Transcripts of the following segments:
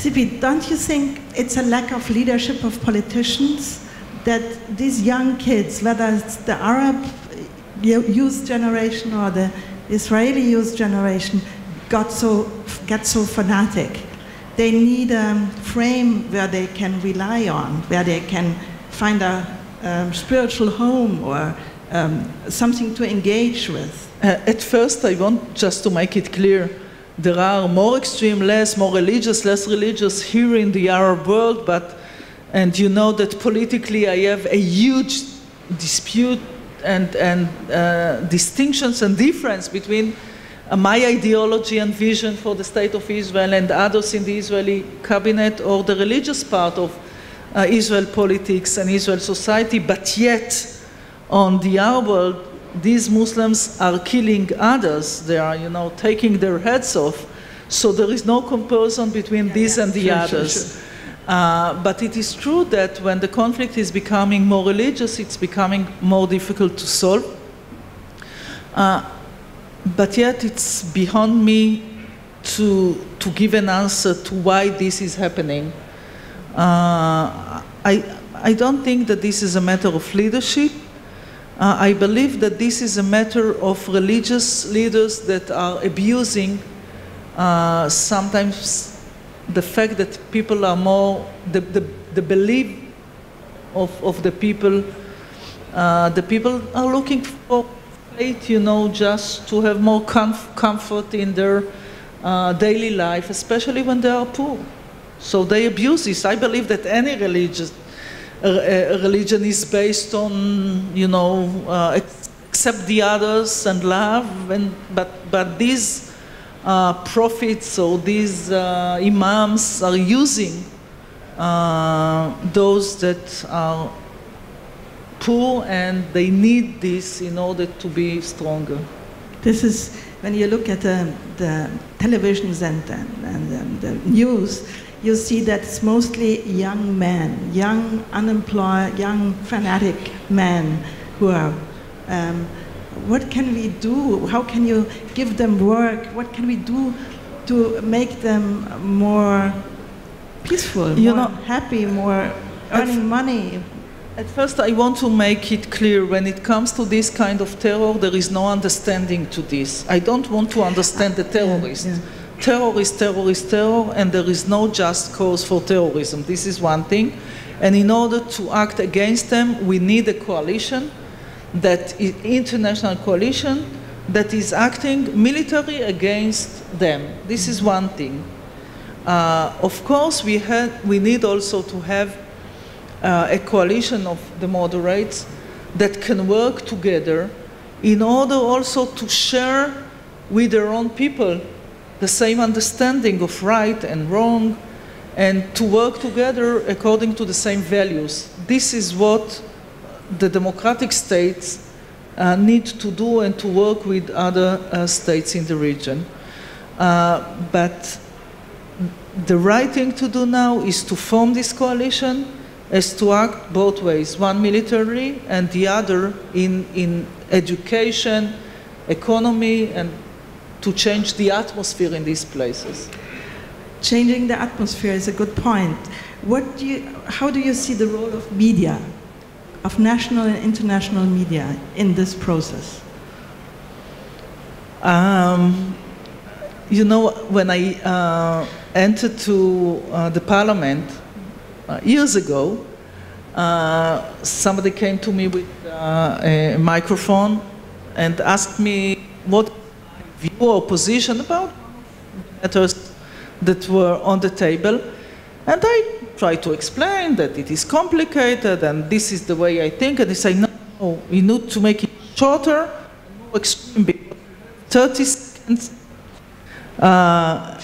Tzipi, don't you think it's a lack of leadership of politicians that these young kids, whether it's the Arab youth generation or the Israeli youth generation, get so fanatic? They need a frame where they can rely on, where they can find a spiritual home or something to engage with. At first, I want just to make it clear, there are more extreme, more religious, less religious here in the Arab world, and you know that politically I have a huge dispute and distinctions and difference between my ideology and vision for the state of Israel and others in the Israeli cabinet or the religious part of Israel politics and Israel society, but yet on the Arab world, these Muslims are killing others. They are, taking their heads off. So there is no comparison between these and the others. Sure. But it is true that when the conflict is becoming more religious, it's becoming more difficult to solve. But yet it's beyond me to give an answer to why this is happening. I don't think that this is a matter of leadership. I believe that this is a matter of religious leaders that are abusing sometimes the fact that people are more, the belief of the people are looking for faith, just to have more comfort in their daily life, especially when they are poor. So they abuse this. I believe that any religion is based on, accept the others and love, but these prophets or these imams are using those that are poor, and they need this in order to be stronger. This is, when you look at the televisions and the news, you see that it's mostly young men, young unemployed, young fanatic men who are, what can we do? How can you give them work? What can we do to make them more peaceful, more happy, more earning money? At first, I want to make it clear, when it comes to this kind of terror, there is no understanding to this. I don't want to understand the terrorist. Yeah. Terror is terror, and there is no just cause for terrorism. This is one thing. And in order to act against them, we need a coalition, that is international coalition, that is acting militarily against them. This is one thing. Of course, we need also to have a coalition of the moderates that can work together in order also to share with their own people the same understanding of right and wrong, and to work together according to the same values. This is what the democratic states need to do, and to work with other states in the region. But the right thing to do now is to form this coalition, is to act both ways, one militarily and the other in education, economy, and to change the atmosphere in these places. Changing the atmosphere is a good point. How do you see the role of media, of national and international media in this process? When I entered to the parliament years ago, somebody came to me with a microphone and asked me what view or position about matters that were on the table. And I tried to explain that it is complicated and this is the way I think. And they say, no, we need to make it shorter, more extreme, 30 seconds. I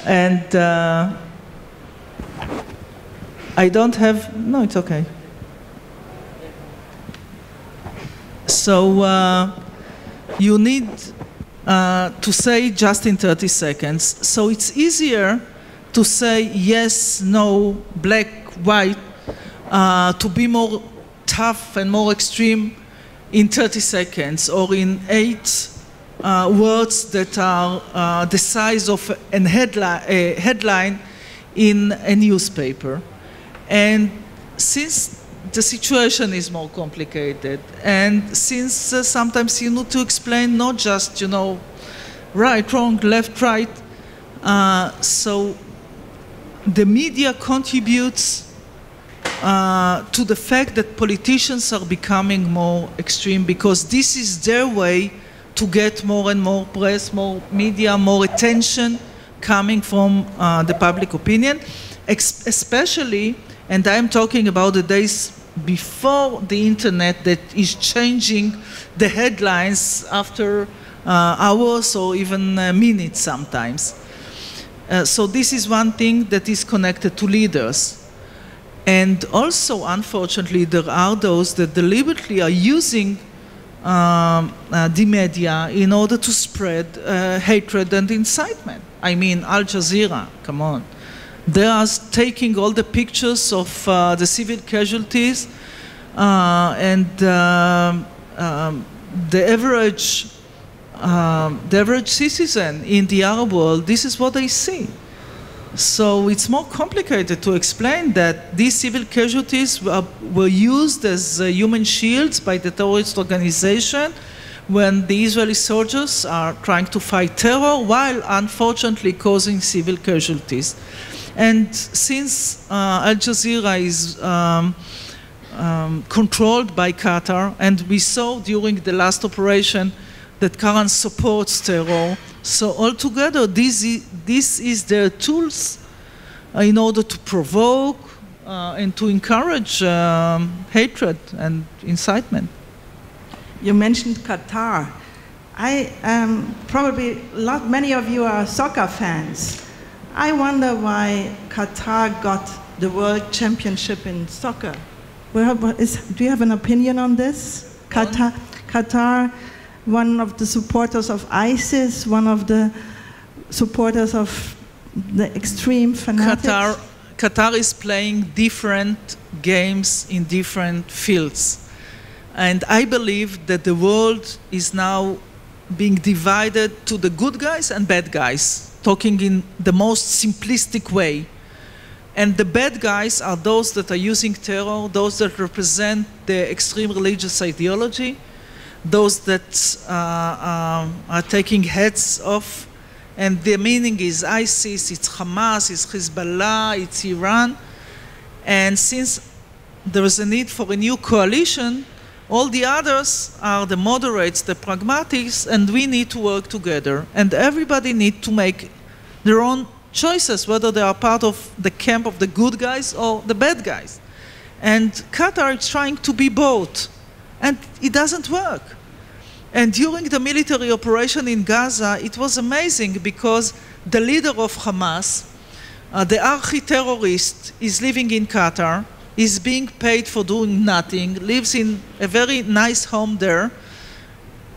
don't have, no, it's okay. So you need to say just in 30 seconds. So it's easier to say yes, no, black, white, to be more tough and more extreme in 30 seconds, or in 8 words that are the size of a headline in a newspaper. And since the situation is more complicated, and since sometimes you need to explain not just, right, wrong, left, right, so the media contributes to the fact that politicians are becoming more extreme, because this is their way to get more and more press, more media, more attention coming from the public opinion, especially, and I'm talking about the days before the internet that is changing the headlines after hours or even minutes sometimes. So this is one thing that is connected to leaders. And also, unfortunately, there are those that deliberately are using the media in order to spread hatred and incitement. I mean, Al Jazeera, come on. They are taking all the pictures of the civil casualties, and the average citizen in the Arab world, this is what they see. So it's more complicated to explain that these civil casualties were used as human shields by the terrorist organization when the Israeli soldiers are trying to fight terror while unfortunately causing civil casualties. And since Al Jazeera is controlled by Qatar, and we saw during the last operation that Qatar supports terror, so altogether this is their tools in order to provoke and to encourage hatred and incitement. You mentioned Qatar. Probably many of you are soccer fans. I wonder why Qatar got the World Championship in soccer. Do you have an opinion on this? Qatar, one of the supporters of ISIS, one of the supporters of the extreme fanatics? Qatar is playing different games in different fields. And I believe that the world is now being divided to the good guys and bad guys, talking in the most simplistic way. And the bad guys are those that are using terror, those that represent the extreme religious ideology, those that are taking heads off. And the meaning is ISIS, it's Hamas, it's Hezbollah, it's Iran. And since there is a need for a new coalition, all the others are the moderates, the pragmatics, and we need to work together. And everybody needs to make their own choices, whether they are part of the camp of the good guys or the bad guys. And Qatar is trying to be both, and it doesn't work. And during the military operation in Gaza, it was amazing because the leader of Hamas, the archi-terrorist, is living in Qatar, is being paid for doing nothing, lives in a very nice home there.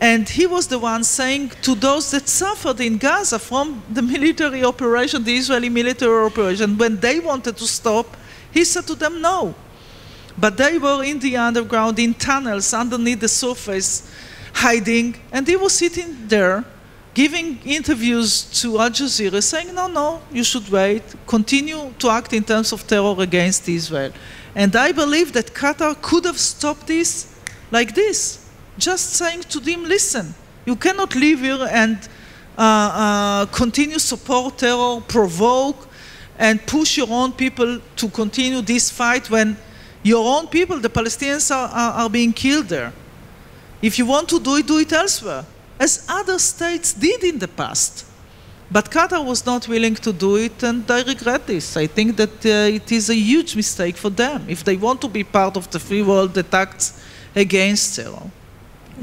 And he was the one saying to those that suffered in Gaza from the military operation, the Israeli military operation, when they wanted to stop, he said to them, no. But they were in the underground, in tunnels, underneath the surface, hiding, and he was sitting there, giving interviews to Al Jazeera, saying, no, you should wait, continue to act in terms of terror against Israel. And I believe that Qatar could have stopped this like this, just saying to them, listen, you cannot live here and continue support terror, provoke, and push your own people to continue this fight when your own people, the Palestinians, are being killed there. If you want to do it elsewhere, as other states did in the past. But Qatar was not willing to do it, and I regret this. I think that it is a huge mistake for them if they want to be part of the free world that acts against terror.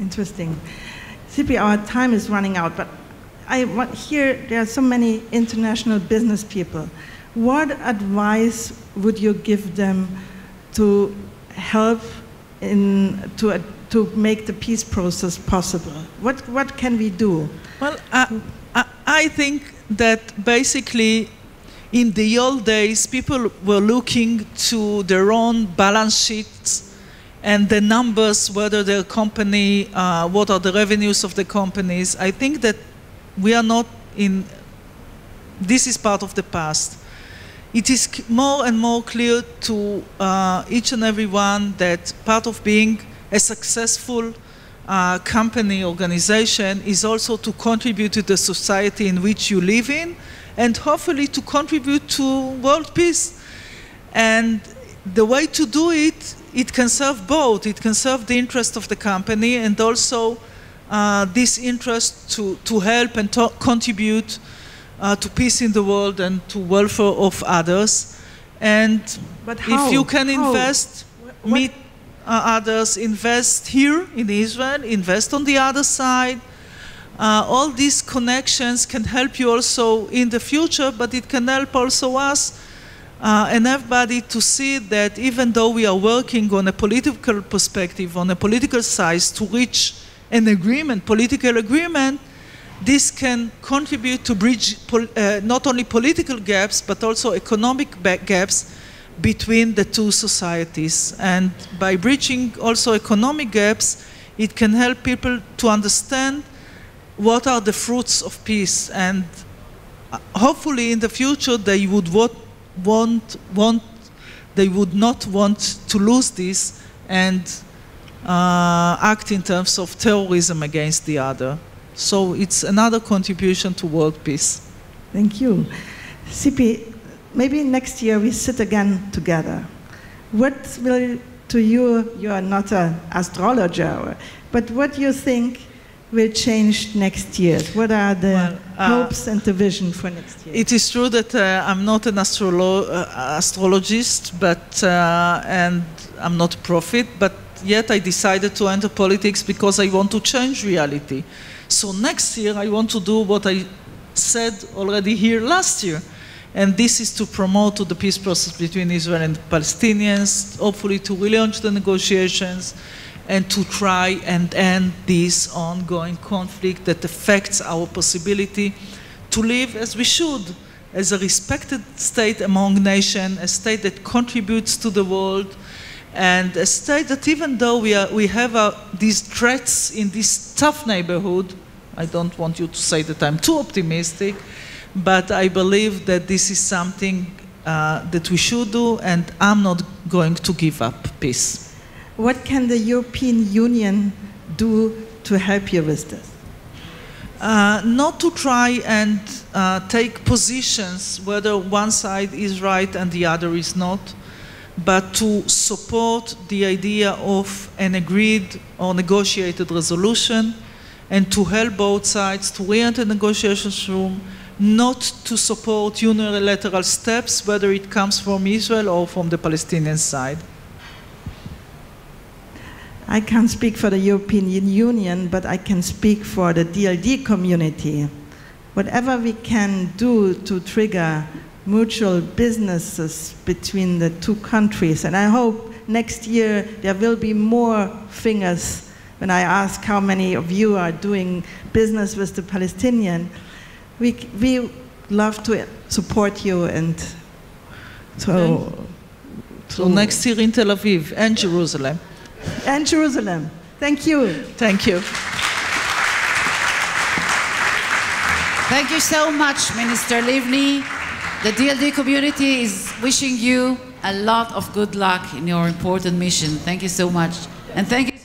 Interesting. Tzipi, our time is running out, but here there are so many international business people. What advice would you give them to help to make the peace process possible? What can we do? Well, I think that basically in the old days, people were looking to their own balance sheets and the numbers, whether their company, what are the revenues of the companies. I think that we are not in, this is part of the past. it is more and more clear to each and every one that part of being a successful company, organization, is also to contribute to the society in which you live in, and hopefully to contribute to world peace. And the way to do it, it can serve both. It can serve the interest of the company and also this interest to help and to contribute to peace in the world and to welfare of others. And if you can invest, meet others, invest here in Israel, invest on the other side. All these connections can help you also in the future, but it can help also us and everybody to see that even though we are working on a political perspective, on a political side to reach an agreement, political agreement, this can contribute to bridge not only political gaps, but also economic gaps between the two societies. And by bridging also economic gaps, it can help people to understand what are the fruits of peace. And hopefully in the future they would they would not want to lose this and act in terms of terrorism against the other. So it's another contribution to world peace. Thank you. Tzipi, maybe next year we sit again together. What will, to you, you are not an astrologer, but what do you think will change next year? What are the hopes and the vision for next year? It is true that I'm not an astrologist, but and I'm not a prophet, but yet I decided to enter politics because I want to change reality. So next year I want to do what I said already here last year, and this is to promote the peace process between Israel and Palestinians, hopefully to relaunch the negotiations, and to try and end this ongoing conflict that affects our possibility to live as we should, as a respected state among nations, a state that contributes to the world, and a state that even though we have these threats in this tough neighborhood, I don't want you to say that I'm too optimistic, but I believe that this is something that we should do, and I'm not going to give up peace. What can the European Union do to help you with this? Not to try and take positions whether one side is right and the other is not, but to support the idea of an agreed or negotiated resolution and to help both sides to re-enter the negotiations room, not to support unilateral steps, whether it comes from Israel or from the Palestinian side. I can't speak for the European Union, but I can speak for the DLD community. Whatever we can do to trigger mutual businesses between the two countries, and I hope next year there will be more fingers when I ask how many of you are doing business with the Palestinian. We love to support you, and so next year in Tel Aviv and Jerusalem. And Jerusalem. Thank you. Thank you. Thank you so much, Minister Livni. The DLD community is wishing you a lot of good luck in your important mission. Thank you so much. And thank you.